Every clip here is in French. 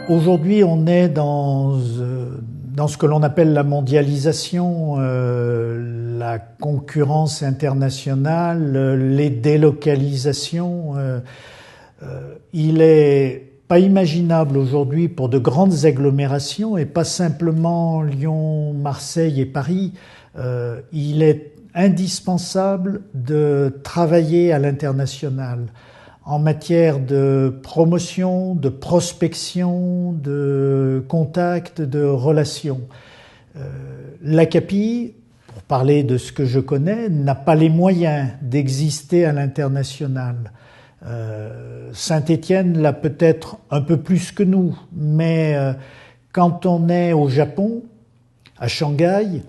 Aujourd'hui, on est dans ce que l'on appelle la mondialisation, la concurrence internationale, les délocalisations. Il est pas imaginable aujourd'hui pour de grandes agglomérations, et pas simplement Lyon, Marseille et Paris, il est indispensable de travailler à l'international en matière de promotion, de prospection, de contact, de relations. L'ACAPI, pour parler de ce que je connais, n'a pas les moyens d'exister à l'international. Saint-Étienne l'a peut-être un peu plus que nous, mais quand on est au Japon, à Shanghai,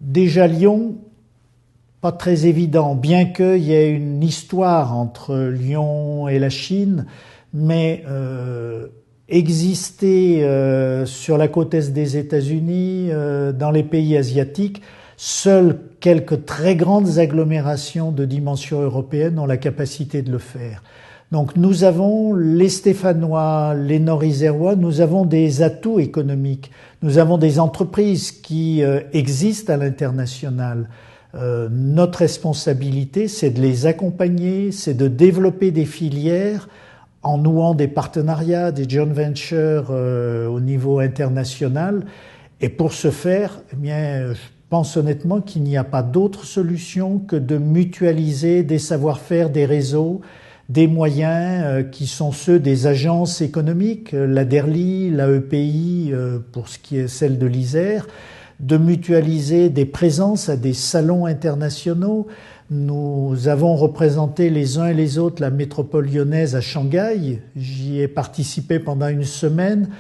déjà Lyon, pas très évident, bien qu'il y ait une histoire entre Lyon et la Chine, mais exister sur la côte est des États-Unis, dans les pays asiatiques, seules quelques très grandes agglomérations de dimension européenne ont la capacité de le faire. Donc nous avons, les Stéphanois, les Nord-Isérois, nous avons des atouts économiques, nous avons des entreprises qui existent à l'international. Notre responsabilité, c'est de les accompagner, c'est de développer des filières en nouant des partenariats, des joint ventures au niveau international. Et pour ce faire, eh bien, je pense honnêtement qu'il n'y a pas d'autre solution que de mutualiser des savoir-faire, des réseaux, des moyens qui sont ceux des agences économiques, la DERLI, la EPI pour ce qui est celle de l'Isère, de mutualiser des présences à des salons internationaux. Nous avons représenté les uns et les autres la métropole lyonnaise à Shanghai. J'y ai participé pendant une semaine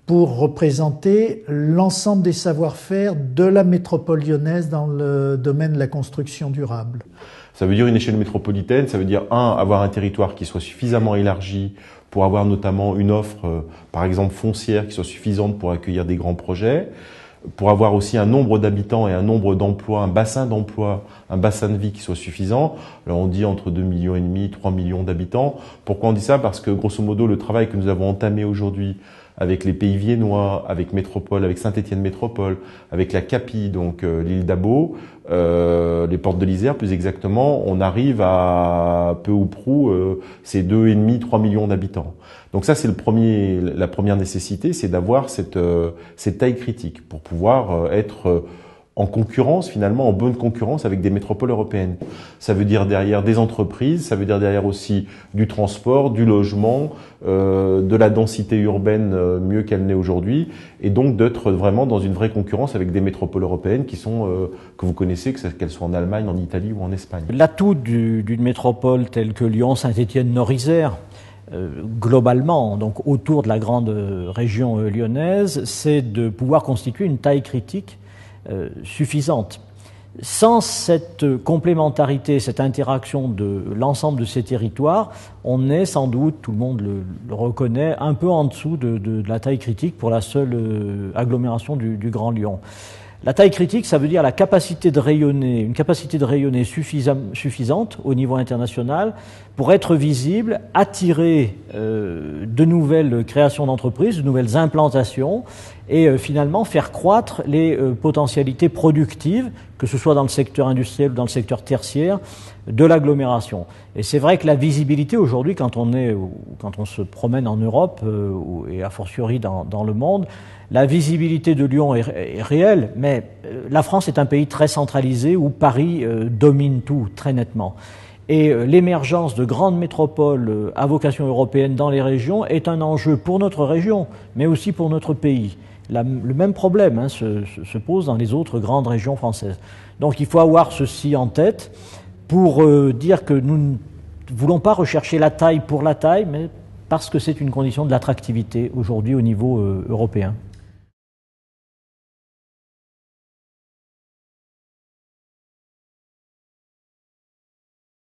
pour représenter l'ensemble des savoir-faire de la métropole lyonnaise dans le domaine de la construction durable. Ça veut dire une échelle métropolitaine, ça veut dire avoir un territoire qui soit suffisamment élargi pour avoir notamment une offre, par exemple foncière, qui soit suffisante pour accueillir des grands projets, pour avoir aussi un nombre d'habitants et un nombre d'emplois, un bassin d'emploi, un bassin de vie qui soit suffisant. Alors on dit entre 2,5 millions, 3 millions d'habitants. Pourquoi on dit ça? Parce que grosso modo, le travail que nous avons entamé aujourd'hui avec les pays viennois, avec Métropole, avec Saint-Étienne Métropole, avec la CAPI, donc l'île d'Abo, les portes de l'Isère plus exactement, on arrive à peu ou prou ces 2,5, 3 millions d'habitants. Donc ça, c'est la première nécessité, c'est d'avoir cette taille critique pour pouvoir être en concurrence, finalement, en bonne concurrence avec des métropoles européennes. Ça veut dire derrière des entreprises, ça veut dire derrière aussi du transport, du logement, de la densité urbaine mieux qu'elle n'est aujourd'hui, et donc d'être vraiment dans une vraie concurrence avec des métropoles européennes qui sont, que vous connaissez, qu'elles soient en Allemagne, en Italie ou en Espagne. L'atout d'une métropole telle que Lyon, Saint-Étienne, Nord-Isère, globalement, donc autour de la grande région lyonnaise, c'est de pouvoir constituer une taille critique suffisante. Sans cette complémentarité, cette interaction de l'ensemble de ces territoires, on est sans doute, tout le monde le reconnaît, un peu en dessous de la taille critique pour la seule agglomération du Grand Lyon. La taille critique, ça veut dire la capacité de rayonner, une capacité de rayonner suffisante au niveau international pour être visible, attirer de nouvelles créations d'entreprises, de nouvelles implantations et finalement faire croître les potentialités productives, que ce soit dans le secteur industriel ou dans le secteur tertiaire, de l'agglomération. Et c'est vrai que la visibilité aujourd'hui, quand on se promène en Europe et a fortiori dans le monde, la visibilité de Lyon est réelle, mais la France est un pays très centralisé où Paris domine tout très nettement. Et l'émergence de grandes métropoles à vocation européenne dans les régions est un enjeu pour notre région, mais aussi pour notre pays. Le même problème se pose dans les autres grandes régions françaises. Donc il faut avoir ceci en tête pour dire que nous ne voulons pas rechercher la taille pour la taille, mais parce que c'est une condition de l'attractivité aujourd'hui au niveau européen.